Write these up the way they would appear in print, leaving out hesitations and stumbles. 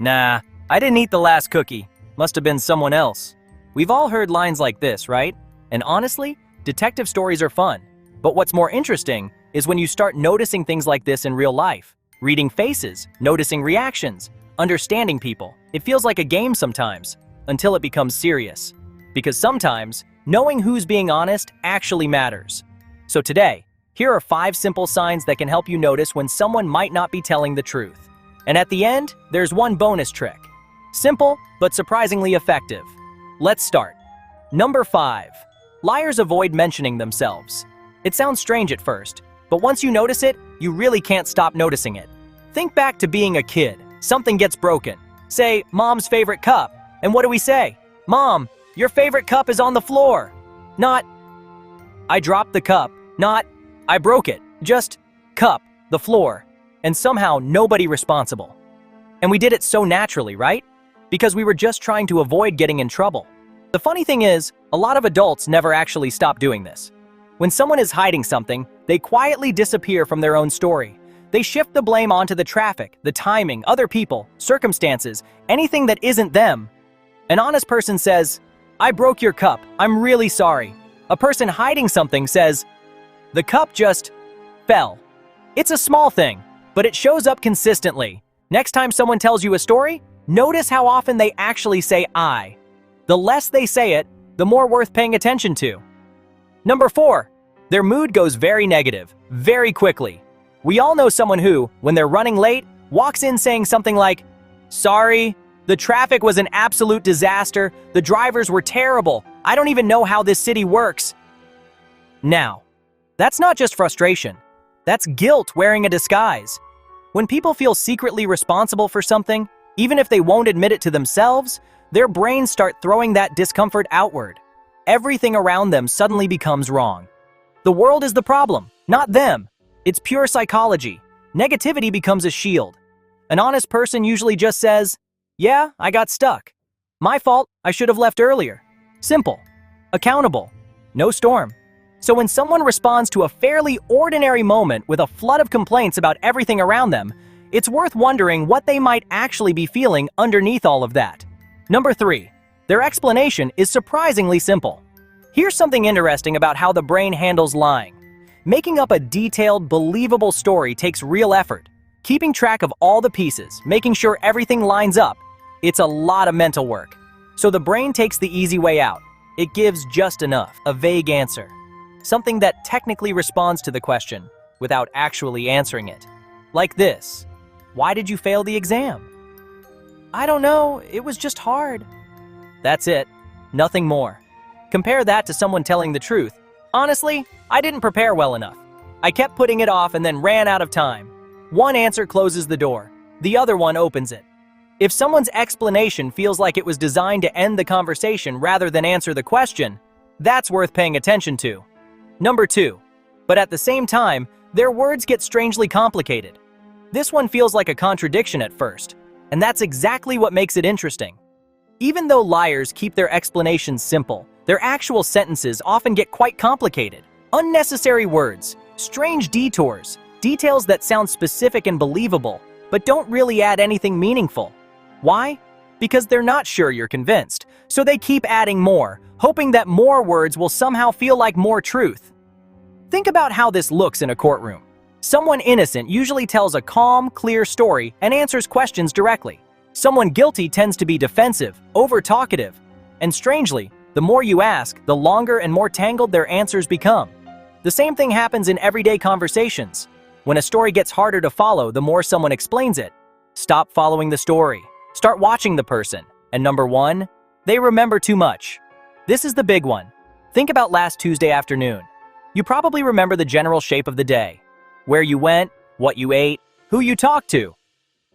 Nah, I didn't eat the last cookie. Must have been someone else. We've all heard lines like this, right? And honestly, detective stories are fun. But what's more interesting is when you start noticing things like this in real life. Reading faces, noticing reactions, understanding people. It feels like a game sometimes, until it becomes serious. Because sometimes, knowing who's being honest actually matters. So today, here are 5 simple signs that can help you notice when someone might not be telling the truth. And at the end, there's one bonus trick. Simple, but surprisingly effective. Let's start. Number 5. Liars avoid mentioning themselves. It sounds strange at first, but once you notice it, you really can't stop noticing it. Think back to being a kid. Something gets broken. Say, Mom's favorite cup. And what do we say? Mom, your favorite cup is on the floor. Not, I dropped the cup. Not, I broke it. Just, cup, the floor. And somehow nobody responsible. And we did it so naturally, right? Because we were just trying to avoid getting in trouble. The funny thing is, a lot of adults never actually stop doing this. When someone is hiding something, they quietly disappear from their own story. They shift the blame onto the traffic, the timing, other people, circumstances, anything that isn't them. An honest person says, I broke your cup, I'm really sorry. A person hiding something says, the cup just fell. It's a small thing, but it shows up consistently. Next time someone tells you a story, notice how often they actually say I. The less they say it, the more worth paying attention to. Number 4, their mood goes very negative, very quickly. We all know someone who, when they're running late, walks in saying something like, sorry, the traffic was an absolute disaster, the drivers were terrible, I don't even know how this city works. Now, that's not just frustration, that's guilt wearing a disguise. When people feel secretly responsible for something, even if they won't admit it to themselves, their brains start throwing that discomfort outward. Everything around them suddenly becomes wrong. The world is the problem, not them. It's pure psychology. Negativity becomes a shield. An honest person usually just says, yeah, I got stuck. My fault, I should have left earlier. Simple. Accountable. No storm. So when someone responds to a fairly ordinary moment with a flood of complaints about everything around them, it's worth wondering what they might actually be feeling underneath all of that. Number 3, their explanation is surprisingly simple. Here's something interesting about how the brain handles lying. Making up a detailed, believable story takes real effort. Keeping track of all the pieces, making sure everything lines up, it's a lot of mental work. So the brain takes the easy way out. It gives just enough, a vague answer. Something that technically responds to the question without actually answering it. Like this: why did you fail the exam? I don't know, it was just hard. That's it, nothing more. Compare that to someone telling the truth. Honestly, I didn't prepare well enough. I kept putting it off and then ran out of time. One answer closes the door, the other one opens it. If someone's explanation feels like it was designed to end the conversation rather than answer the question, that's worth paying attention to. Number 2, but at the same time, their words get strangely complicated. This one feels like a contradiction at first, and that's exactly what makes it interesting. Even though liars keep their explanations simple, their actual sentences often get quite complicated. Unnecessary words, strange detours, details that sound specific and believable, but don't really add anything meaningful. Why? Because they're not sure you're convinced, so they keep adding more, hoping that more words will somehow feel like more truth. Think about how this looks in a courtroom. Someone innocent usually tells a calm, clear story and answers questions directly. Someone guilty tends to be defensive, over-talkative, and strangely, the more you ask, the longer and more tangled their answers become. The same thing happens in everyday conversations. When a story gets harder to follow, the more someone explains it. Stop following the story. Start watching the person. And number 1, they remember too much. This is the big one. Think about last Tuesday afternoon. You probably remember the general shape of the day. Where you went, what you ate, who you talked to.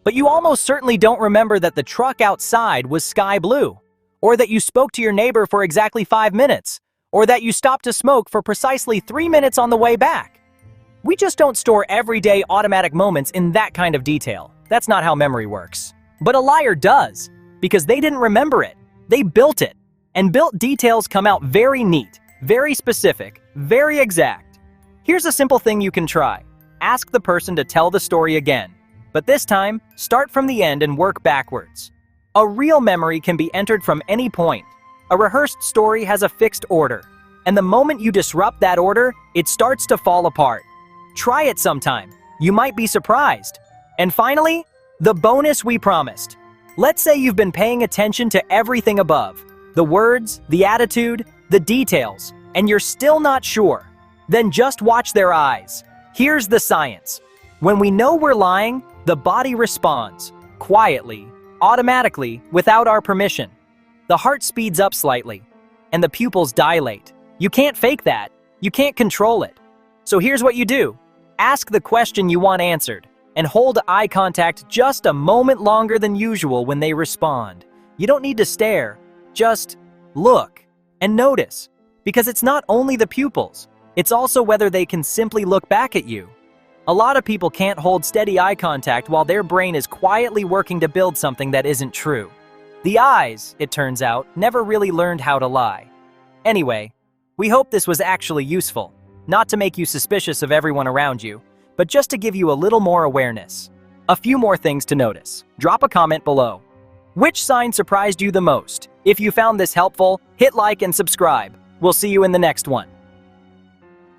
But you almost certainly don't remember that the truck outside was sky blue, or that you spoke to your neighbor for exactly 5 minutes, or that you stopped to smoke for precisely 3 minutes on the way back. We just don't store everyday automatic moments in that kind of detail. That's not how memory works. But a liar does, because they didn't remember it. They built it. And built details come out very neat, very specific, very exact. Here's a simple thing you can try. Ask the person to tell the story again, But this time, start from the end and work backwards. A real memory can be entered from any point. A rehearsed story has a fixed order, and the moment you disrupt that order, it starts to fall apart. Try it sometime. You might be surprised. And finally, the bonus we promised. Let's say you've been paying attention to everything above, the words, the attitude, the details, and you're still not sure. Then just watch their eyes. Here's the science. When we know we're lying, the body responds, quietly, automatically, without our permission. The heart speeds up slightly, and the pupils dilate. You can't fake that. You can't control it. So here's what you do. Ask the question you want answered, and hold eye contact just a moment longer than usual when they respond. You don't need to stare, just look and notice, because it's not only the pupils, it's also whether they can simply look back at you. A lot of people can't hold steady eye contact while their brain is quietly working to build something that isn't true. The eyes, it turns out, never really learned how to lie. Anyway, we hope this was actually useful, not to make you suspicious of everyone around you, but just to give you a little more awareness. A few more things to notice. Drop a comment below. Which sign surprised you the most? If you found this helpful, hit like and subscribe. We'll see you in the next one.